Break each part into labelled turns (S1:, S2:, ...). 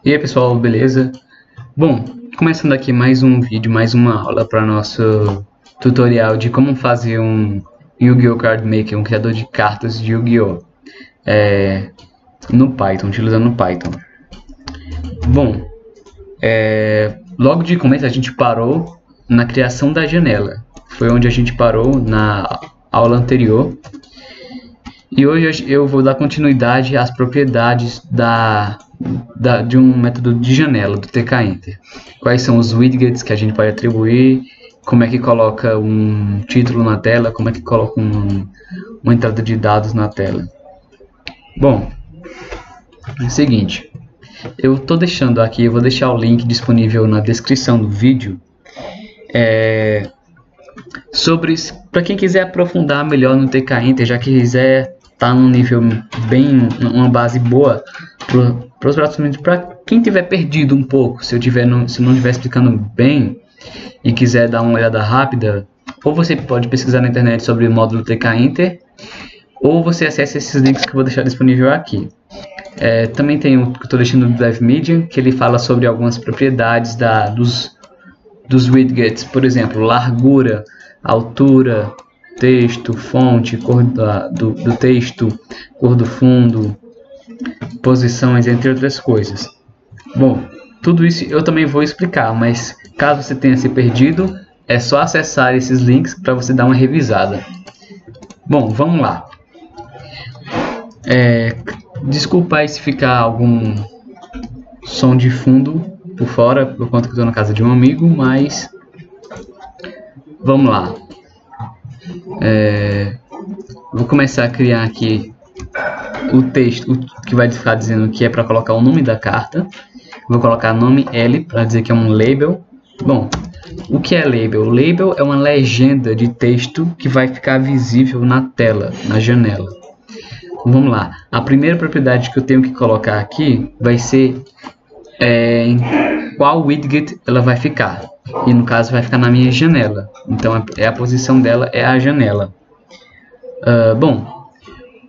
S1: E aí pessoal, beleza? Bom, começando aqui mais um vídeo, mais uma aula para nosso tutorial de como fazer um Yu-Gi-Oh! Card Maker, um criador de cartas de Yu-Gi-Oh! No Python, utilizando o Python. Bom, logo de começo a gente parou na criação da janela. Foi onde a gente parou na aula anterior. E hoje eu vou dar continuidade às propriedades de um método de janela do TK-Enter. Quais são os widgets que a gente pode atribuir, como é que coloca um título na tela, como é que coloca uma entrada de dados na tela. Bom, é o seguinte, eu vou deixar o link disponível na descrição do vídeo, para quem quiser aprofundar melhor no TK-Enter, já que quiser estar num nível bem, uma base boa para os próximos, para quem tiver perdido um pouco, se não estiver explicando bem e quiser dar uma olhada rápida, ou você pode pesquisar na internet sobre o módulo TK-Enter, ou você acessa esses links que eu vou deixar disponível aqui. Também tem o que eu estou deixando do DevMedia, que ele fala sobre algumas propriedades dos widgets, por exemplo, largura, altura, texto, fonte, cor do texto, cor do fundo, posições, entre outras coisas. Bom, tudo isso eu também vou explicar, mas caso você tenha se perdido, é só acessar esses links para você dar uma revisada. Bom, vamos lá. Desculpa aí se ficar algum som de fundo por fora, por conta que eu estou na casa de um amigo, mas vamos lá. Vou começar a criar aqui o texto que vai ficar dizendo que é para colocar o nome da carta. Vou colocar nome L para dizer que é um label. Bom, o que é label? O label é uma legenda de texto que vai ficar visível na tela, na janela. Vamos lá. A primeira propriedade que eu tenho que colocar aqui vai ser em qual widget ela vai ficar. E no caso vai ficar na minha janela. Então a posição dela é a janela. Bom,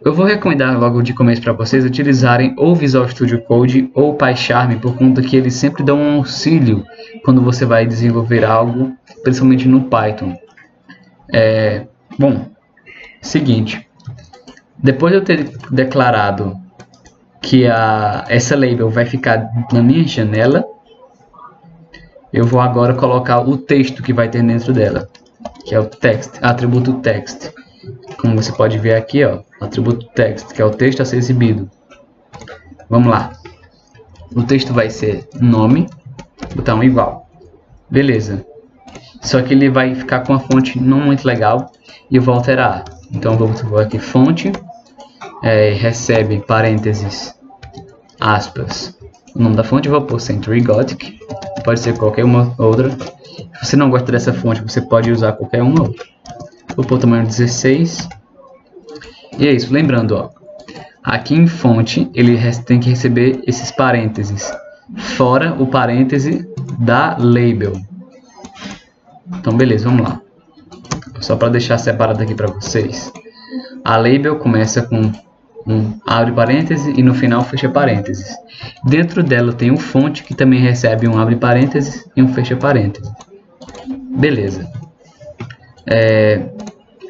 S1: eu vou recomendar logo de começo para vocês utilizarem ou Visual Studio Code ou PyCharm, por conta que eles sempre dão um auxílio quando você vai desenvolver algo, principalmente no Python. Bom, seguinte, depois de eu ter declarado que essa label vai ficar na minha janela, eu vou agora colocar o texto que vai ter dentro dela, que é o text, atributo text. Como você pode ver aqui, ó, atributo text, que é o texto a ser exibido. Vamos lá. O texto vai ser nome, botar um igual. Beleza. Só que ele vai ficar com a fonte não muito legal e eu vou alterar. Então eu vou aqui fonte, recebe parênteses, aspas, o nome da fonte, eu vou pôr Century Gothic, pode ser qualquer uma outra. Se você não gosta dessa fonte, você pode usar qualquer uma outra. Vou pôr tamanho 16. E é isso, lembrando, ó, aqui em fonte ele tem que receber esses parênteses, fora o parêntese da label. Então beleza, vamos lá. Só para deixar separado aqui para vocês. A label começa com um abre parênteses e no final fecha parênteses. Dentro dela tem o fonte que também recebe um abre parênteses e um fecha parênteses. Beleza.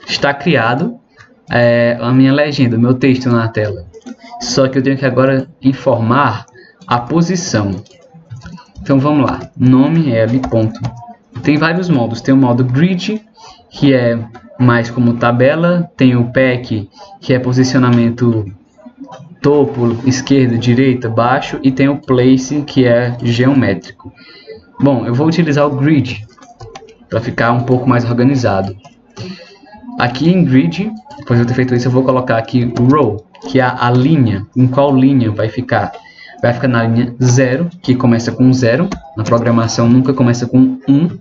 S1: Está criado a minha legenda, o meu texto na tela. Só que eu tenho que agora informar a posição. Então vamos lá. Nome L. Ponto. Tem vários modos. Tem o modo grid, que é mais como tabela. Tem o pack, que é posicionamento topo, esquerda, direita, baixo. E tem o place, que é geométrico. Bom, eu vou utilizar o grid para ficar um pouco mais organizado. Aqui em grid, depois de eu ter feito isso, eu vou colocar aqui row, que é a linha. Em qual linha vai ficar? Vai ficar na linha 0, que começa com 0. Na programação nunca começa com 1.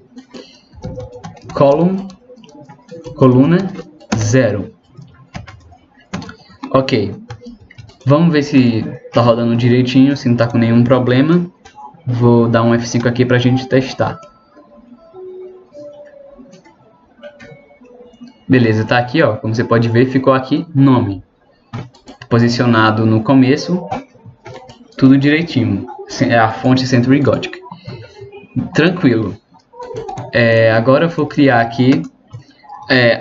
S1: Coluna 0. Ok. Vamos ver se está rodando direitinho, se não está com nenhum problema. Vou dar um F5 aqui para a gente testar. Beleza, tá aqui, ó. Como você pode ver, ficou aqui nome. Posicionado no começo, tudo direitinho. é a fonte Century Gothic. Tranquilo. Agora eu vou criar aqui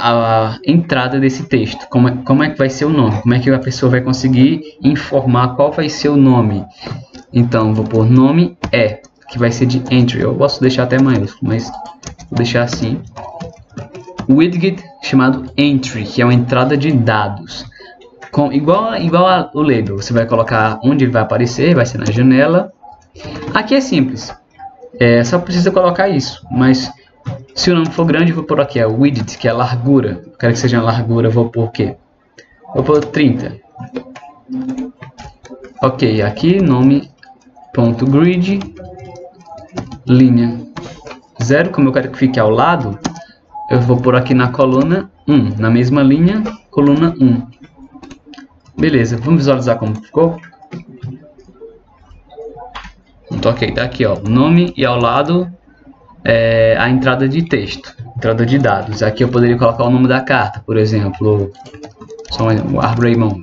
S1: a entrada desse texto. Como é que vai ser o nome? Como é que a pessoa vai conseguir informar qual vai ser o nome? Então, vou pôr nome que vai ser de entry. Eu posso deixar até maiúsculo, mas vou deixar assim. Widget chamado entry, que é uma entrada de dados. Igual ao label, você vai colocar onde ele vai aparecer, vai ser na janela. Aqui é simples, só precisa colocar isso, mas se o nome for grande, eu vou pôr aqui o widget, que é a largura. Eu quero que seja uma largura, vou pôr o quê? Vou pôr 30. Ok, aqui nome.grid, linha 0, como eu quero que fique ao lado, eu vou pôr aqui na coluna 1, na mesma linha, coluna 1. Beleza, vamos visualizar como ficou? Ok, tá aqui ó, nome e ao lado a entrada de texto, entrada de dados. Aqui eu poderia colocar o nome da carta, por exemplo, só um exemplo, Arbraymon,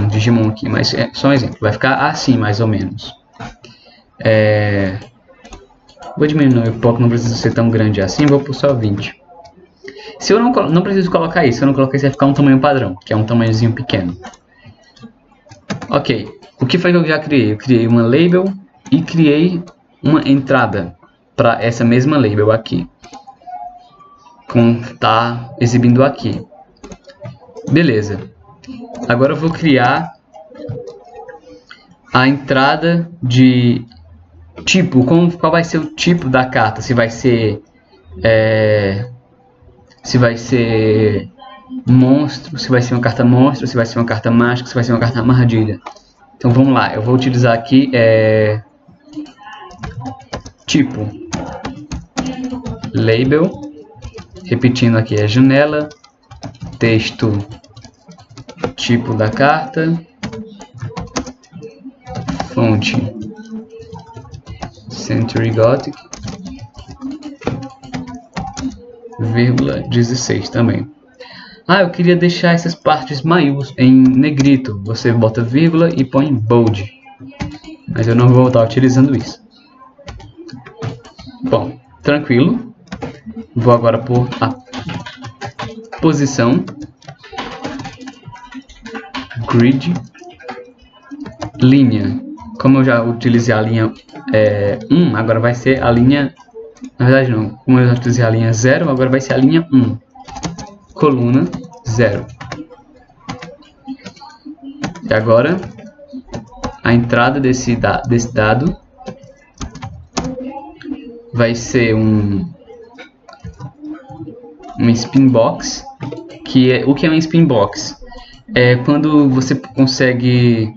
S1: Digimon aqui, mas só um exemplo, vai ficar assim mais ou menos. Vou diminuir um pouco, não precisa ser tão grande assim, vou por só 20. Se eu não preciso colocar isso, se eu não colocar isso vai ficar um tamanho padrão, que é um tamanhozinho pequeno. Ok, o que foi que eu já criei? Eu criei uma label e criei uma entrada para essa mesma label aqui, como está exibindo aqui. Beleza, agora eu vou criar a entrada de tipo, qual vai ser o tipo da carta, se vai ser monstro, se vai ser uma carta monstro, se vai ser uma carta mágica, se vai ser uma carta armadilha. Então vamos lá, eu vou utilizar aqui tipo label, repetindo aqui janela, texto, tipo da carta, fonte Century Gothic, vírgula 16 também. Eu queria deixar essas partes maiúsculas em negrito. Você bota vírgula e põe bold. Mas eu não vou estar utilizando isso. Bom, tranquilo. Vou agora por a posição. Grid. Linha. Como eu já utilizei a linha 1, agora vai ser a linha... Na verdade não. Como eu já utilizei a linha 0, agora vai ser a linha 1. Coluna 0. E agora a entrada desse dado vai ser um spin box. O que é um spin box? É quando você consegue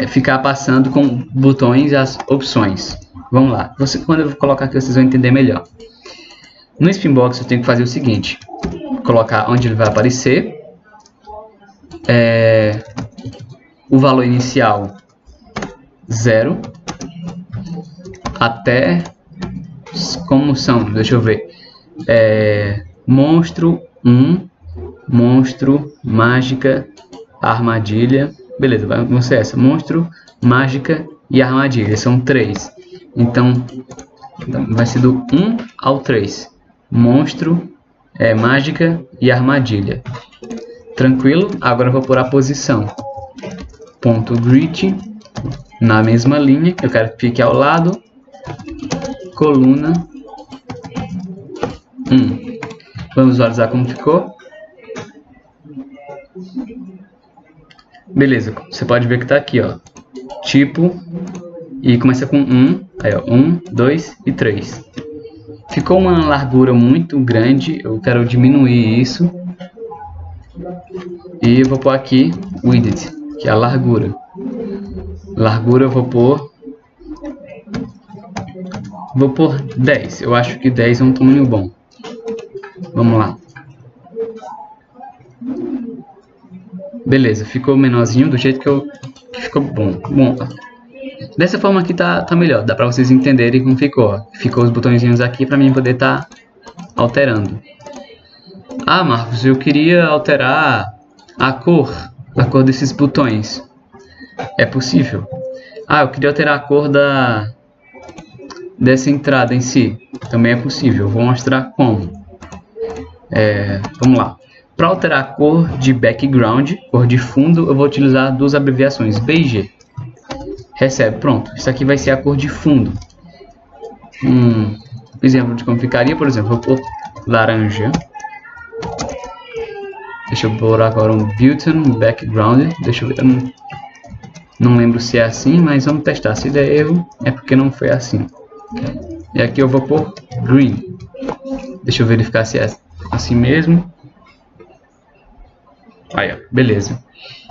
S1: ficar passando com botões as opções. Vamos lá. Quando eu colocar aqui vocês vão entender melhor. No spin box eu tenho que fazer o seguinte: colocar onde ele vai aparecer, o valor inicial 0 até como são, deixa eu ver, monstro 1, monstro, mágica, armadilha, beleza, vamos ser essa, monstro, mágica e armadilha, são 3, então vai ser do 1 ao 3, monstro, mágica e armadilha. Tranquilo? Agora eu vou pôr a posição. Ponto grid na mesma linha, que eu quero que fique ao lado. Coluna 1. Vamos visualizar como ficou. Beleza, você pode ver que está aqui, ó. Tipo, e começa com 1. Aí, ó, 1, 2 e 3. Ficou uma largura muito grande, eu quero diminuir isso. E eu vou pôr aqui width, que é a largura. Largura eu vou pôr 10, eu acho que 10 é um tamanho bom. Vamos lá. Beleza, ficou menorzinho do jeito que ficou bom. Dessa forma aqui tá melhor, dá pra vocês entenderem como ficou. Ó. Ficou os botõezinhos aqui pra mim poder estar alterando. Marcos, eu queria alterar a cor desses botões. É possível. Ah, eu queria alterar a cor dessa entrada em si. Também é possível. Vou mostrar como. Vamos lá. Para alterar a cor de background, cor de fundo, eu vou utilizar duas abreviações. BG. Recebe. Pronto. Isso aqui vai ser a cor de fundo. Exemplo de como ficaria, por exemplo, vou pôr laranja. Deixa eu pôr agora um Button background. Deixa eu ver. Eu não lembro se é assim, mas vamos testar. Se der erro, é porque não foi assim. E aqui eu vou pôr green. Deixa eu verificar se é assim mesmo. Aí, ó, beleza.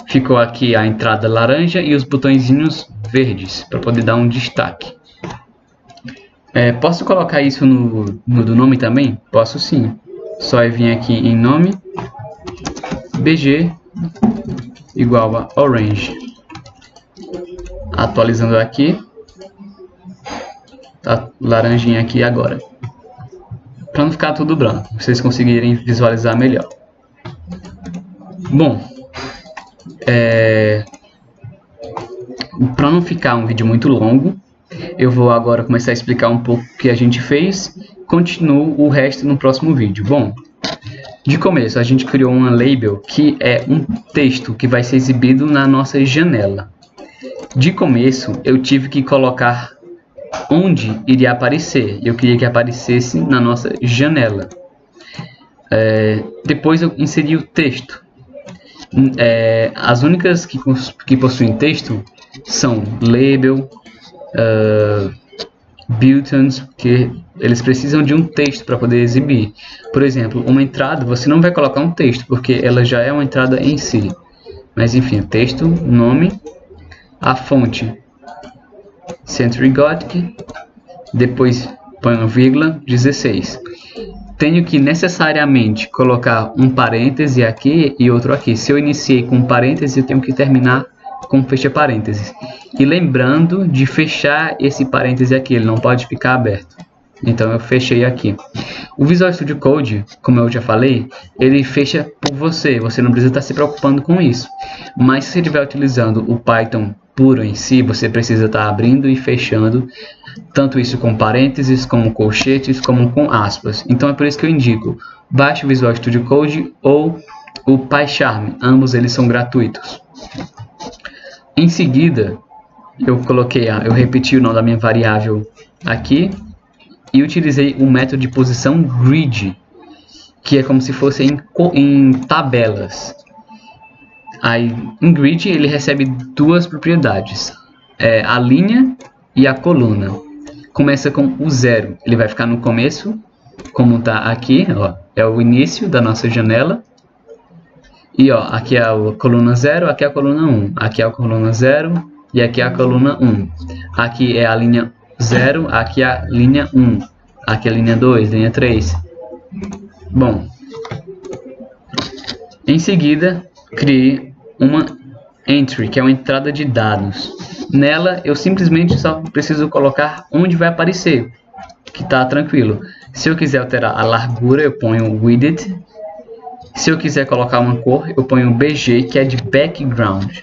S1: Ficou aqui a entrada laranja e os botõezinhos verdes para poder dar um destaque. Posso colocar isso no do nome também? Posso sim. Só vir aqui em nome, BG igual a orange. Atualizando aqui, tá laranjinha aqui agora. Para não ficar tudo branco, vocês conseguirem visualizar melhor. Bom, para não ficar um vídeo muito longo, eu vou agora começar a explicar um pouco o que a gente fez. Continuo o resto no próximo vídeo. Bom, de começo a gente criou uma label que é um texto que vai ser exibido na nossa janela. De começo eu tive que colocar onde iria aparecer. Eu queria que aparecesse na nossa janela. Depois eu inseri o texto. As únicas que possuem texto são label, buttons, porque eles precisam de um texto para poder exibir. Por exemplo, uma entrada, você não vai colocar um texto, porque ela já é uma entrada em si. Mas enfim, texto, nome, a fonte Century Gothic, depois põe uma vírgula, 16. Tenho que necessariamente colocar um parêntese aqui e outro aqui. Se eu iniciei com parêntese, eu tenho que terminar com fecha parênteses. E lembrando de fechar esse parêntese aqui, ele não pode ficar aberto. Então eu fechei aqui. O Visual Studio Code, como eu já falei, ele fecha por você. Você não precisa estar se preocupando com isso. Mas se você estiver utilizando o Python puro em si, você precisa estar abrindo e fechando, tanto isso com parênteses, como colchetes, como com aspas. Então é por isso que eu indico, baixe o Visual Studio Code ou o PyCharm, ambos eles são gratuitos. Em seguida, eu repeti o nome da minha variável aqui e utilizei o método de posição grid, que é como se fosse em tabelas. Aí, em grid ele recebe duas propriedades, a linha e a coluna. Começa com o 0, ele vai ficar no começo, como está aqui, ó, é o início da nossa janela. E ó, aqui é a coluna 0, aqui é a coluna 1, aqui é a coluna 0 e aqui é a coluna 1. Aqui é a linha 0, aqui é a linha 1, aqui é a linha 2, linha 3. Bom, em seguida criei uma entry, que é uma entrada de dados. Nela eu simplesmente só preciso colocar onde vai aparecer, que está tranquilo. Se eu quiser alterar a largura, eu ponho width. Se eu quiser colocar uma cor, eu ponho BG, que é de background.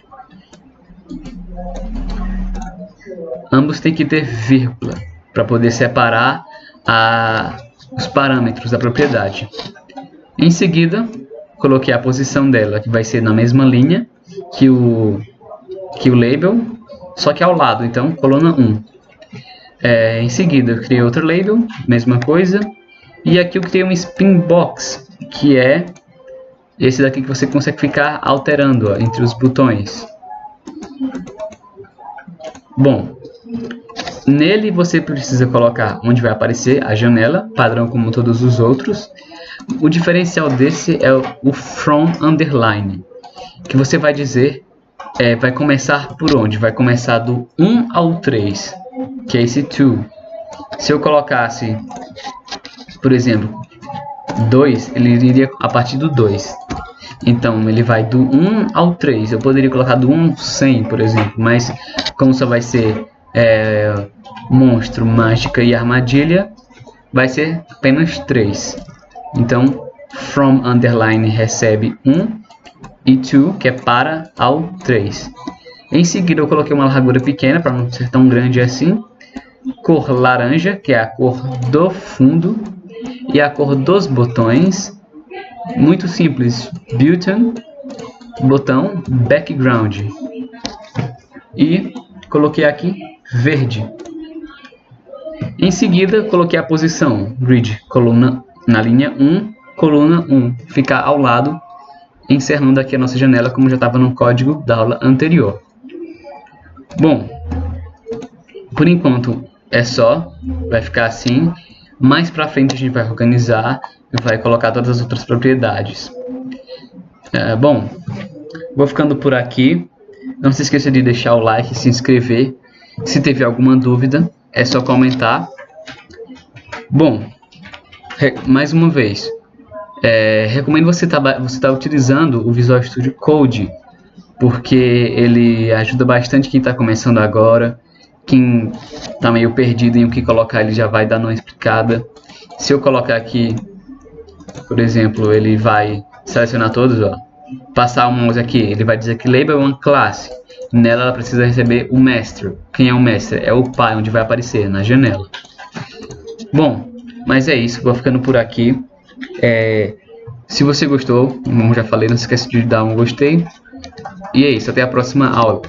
S1: Ambos têm que ter vírgula para poder separar os parâmetros da propriedade. Em seguida, coloquei a posição dela, que vai ser na mesma linha que o label, só que ao lado, então coluna 1. Em seguida, eu criei outro label, mesma coisa. E aqui eu criei um spin box, que é esse daqui que você consegue ficar alterando, ó, entre os botões. Bom, nele você precisa colocar onde vai aparecer a janela, padrão como todos os outros. O diferencial desse é o from underline, que você vai dizer, vai começar por onde? Vai começar do 1 ao 3, que é esse to. Se eu colocasse, por exemplo, 2, ele iria a partir do 2. Então ele vai do 1 ao 3. Eu poderia colocar do 1 ao 100, por exemplo, mas como só vai ser monstro, mágica e armadilha, vai ser apenas 3. Então from underline recebe 1 e to, que é para, ao 3. Em seguida eu coloquei uma largura pequena para não ser tão grande assim. Cor laranja, que é a cor do fundo, e a cor dos botões, muito simples, button, botão, background. E coloquei aqui verde. Em seguida coloquei a posição, grid, coluna na linha 1, coluna 1, ficar ao lado, encerrando aqui a nossa janela como já estava no código da aula anterior. Bom, por enquanto é só, vai ficar assim. Mais pra frente a gente vai organizar e vai colocar todas as outras propriedades. Bom, vou ficando por aqui. Não se esqueça de deixar o like, se inscrever. Se teve alguma dúvida, é só comentar. Bom, mais uma vez, recomendo você estar utilizando o Visual Studio Code, porque ele ajuda bastante quem está começando agora. Quem está meio perdido em o que colocar, ele já vai dar uma explicada. Se eu colocar aqui, por exemplo, ele vai selecionar todos, ó, passar o mouse aqui, ele vai dizer que label é uma classe. Nela ela precisa receber o mestre. Quem é o mestre? É o pai, onde vai aparecer na janela. Bom, mas é isso, vou ficando por aqui. Se você gostou, como já falei, não se esqueça de dar um gostei. E é isso, até a próxima aula.